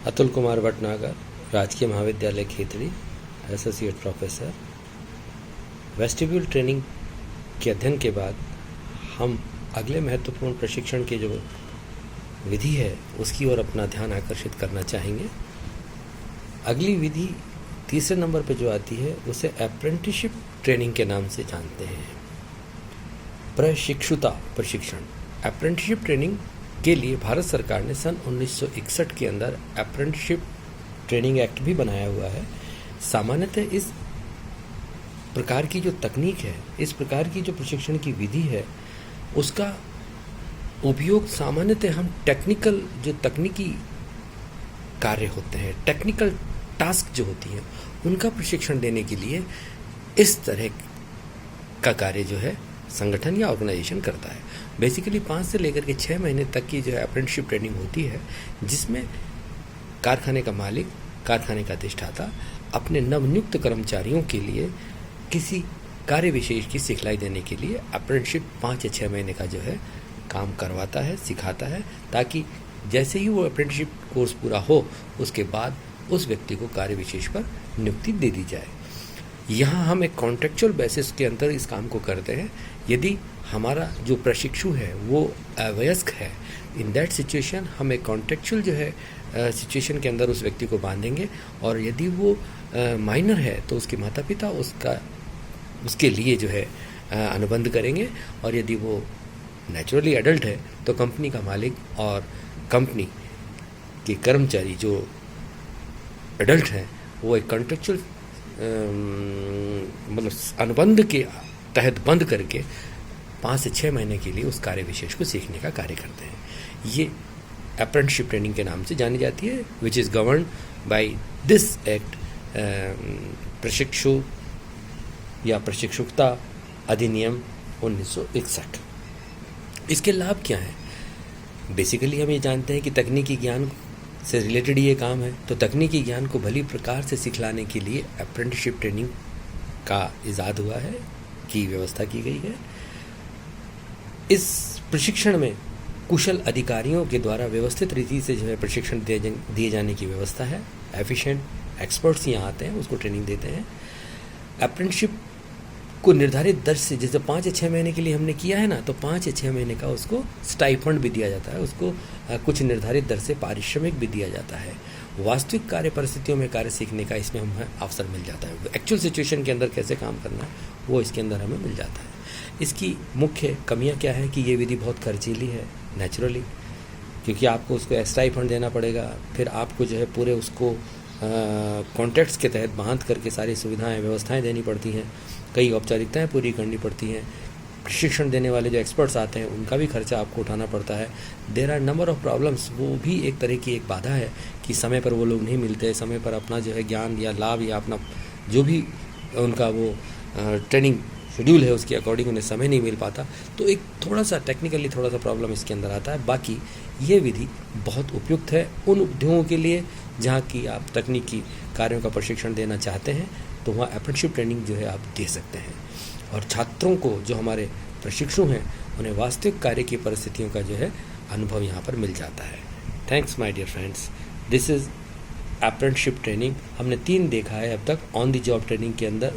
अतुल कुमार भटनागर, राजकीय महाविद्यालय Khetri, associate professor. Vestibule training के अध्ययन के बाद हम अगले महत्वपूर्ण प्रशिक्षण की जो विधि है उसकी ओर अपना ध्यान आकर्षित करना चाहेंगे। अगली विधि तीसरे नंबर पे जो आती है उसे अप्रेंटिसशिप ट्रेनिंग के नाम से जानते हैं। प्रशिक्षुता प्रशिक्षण। अप्रेंटिसशिप ट्रेनिंग के लिए भारत सरकार ने सन 1961 के अंदर अप्रेंटिसशिप ट्रेनिंग एक्ट भी बनाया हुआ है। सामान्यतः इस प्रकार की जो तकनीक है, इस प्रकार की जो प्रशिक्षण की विधि है, उसका उपयोग सामान्यतः हम जो तकनीकी कार्य होते हैं, टेक्निकल टास्क जो होती हैं, उनका प्रशिक्षण देने के लिए इस तरह का कार्य जो है संगठन या ऑर्गेनाइजेशन करता है। बेसिकली 5 से लेकर के 6 महीने तक की जो है अप्रेंटिसशिप ट्रेनिंग होती है, जिसमें कारखाने का मालिक, कारखाने का अधिष्ठाता अपने नवनियुक्त कर्मचारियों के लिए किसी कार्य विशेष की सिखलाई देने के लिए अप्रेंटिसशिप 5 या 6 महीने का जो है काम करवाता है, सिखाता है, ताकि जैसे ही वो अप्रेंटिसशिप कोर्स पूरा हो उसके बाद उस व्यक्ति को कार्य विशेष पर नियुक्ति दे दी जाए। यहाँ हम एक कॉन्ट्रेक्चुअल बेसिस के अंदर इस काम को करते हैं। यदि हमारा जो प्रशिक्षु है वो अवयस्क है, इन दैट सिचुएशन हम एक कॉन्ट्रेक्चुअल जो है सिचुएशन के अंदर उस व्यक्ति को बांधेंगे, और यदि वो माइनर है तो उसके माता पिता उसके लिए जो है अनुबंध करेंगे, और यदि वो नेचुरली एडल्ट है तो कंपनी का मालिक और कंपनी के कर्मचारी जो एडल्ट हैं वो एक कॉन्ट्रेक्चुअल मतलब अनुबंध के तहत बंद करके 5 से 6 महीने के लिए उस कार्य विशेष को सीखने का कार्य करते हैं। ये अप्रेंटिसशिप ट्रेनिंग के नाम से जानी जाती है, which is governed by this act, प्रशिक्षु या प्रशिक्षुता अधिनियम 1961। इसके लाभ क्या हैं? बेसिकली हम ये जानते हैं कि तकनीकी ज्ञान से रिलेटेड ये काम है, तो तकनीकी ज्ञान को भली प्रकार से सिखलाने के लिए अप्रेंटिसशिप ट्रेनिंग का इजाद हुआ है, की व्यवस्था की गई है। इस प्रशिक्षण में कुशल अधिकारियों के द्वारा व्यवस्थित रीति से जो है प्रशिक्षण दिए जाने की व्यवस्था है। एफिशिएंट एक्सपर्ट्स यहाँ आते हैं, उसको ट्रेनिंग देते हैं। अप्रेंटिसशिप को निर्धारित दर से, जैसे 5 या 6 महीने के लिए हमने किया है ना, तो 5 या 6 महीने का उसको स्टाइफंड भी दिया जाता है, उसको कुछ निर्धारित दर से पारिश्रमिक भी दिया जाता है। वास्तविक कार्य परिस्थितियों में कार्य सीखने का इसमें हमें अवसर मिल जाता है। एक्चुअल सिचुएशन के अंदर कैसे काम करना है वो इसके अंदर हमें मिल जाता है। इसकी मुख्य कमियाँ क्या है कि ये विधि बहुत खर्चीली है नेचुरली, क्योंकि आपको उसको स्टाइफंड देना पड़ेगा, फिर आपको जो है पूरे उसको कॉन्ट्रैक्ट्स के तहत बांध करके सारी सुविधाएं व्यवस्थाएं देनी पड़ती हैं, कई औपचारिकताएं पूरी करनी पड़ती हैं। प्रशिक्षण देने वाले जो एक्सपर्ट्स आते हैं उनका भी खर्चा आपको उठाना पड़ता है। There are number of problems, वो भी एक तरह की एक बाधा है कि समय पर वो लोग नहीं मिलते, समय पर अपना जो है ज्ञान या लाभ या अपना जो भी उनका वो ट्रेनिंग शेड्यूल है उसके अकॉर्डिंग उन्हें समय नहीं मिल पाता। तो एक थोड़ा सा टेक्निकली थोड़ा सा प्रॉब्लम इसके अंदर आता है। बाकी ये विधि बहुत उपयुक्त है उन उद्योगों के लिए जहाँ की आप तकनीकी कार्यों का प्रशिक्षण देना चाहते हैं, तो वहाँ अप्रेंटिसशिप ट्रेनिंग जो है आप दे सकते हैं, और छात्रों को जो हमारे प्रशिक्षु हैं उन्हें वास्तविक कार्य की परिस्थितियों का जो है अनुभव यहाँ पर मिल जाता है। Thanks my dear friends, this is apprenticeship training. हमने 3 देखा है अब तक, ऑन द जॉब ट्रेनिंग के अंदर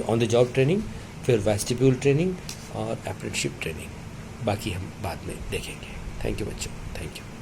ऑन द जॉब ट्रेनिंग, फिर वेस्टिब्यूल ट्रेनिंग और अप्रेंटिसशिप ट्रेनिंग। बाकी हम बाद में देखेंगे। थैंक यू बच्चों, थैंक यू।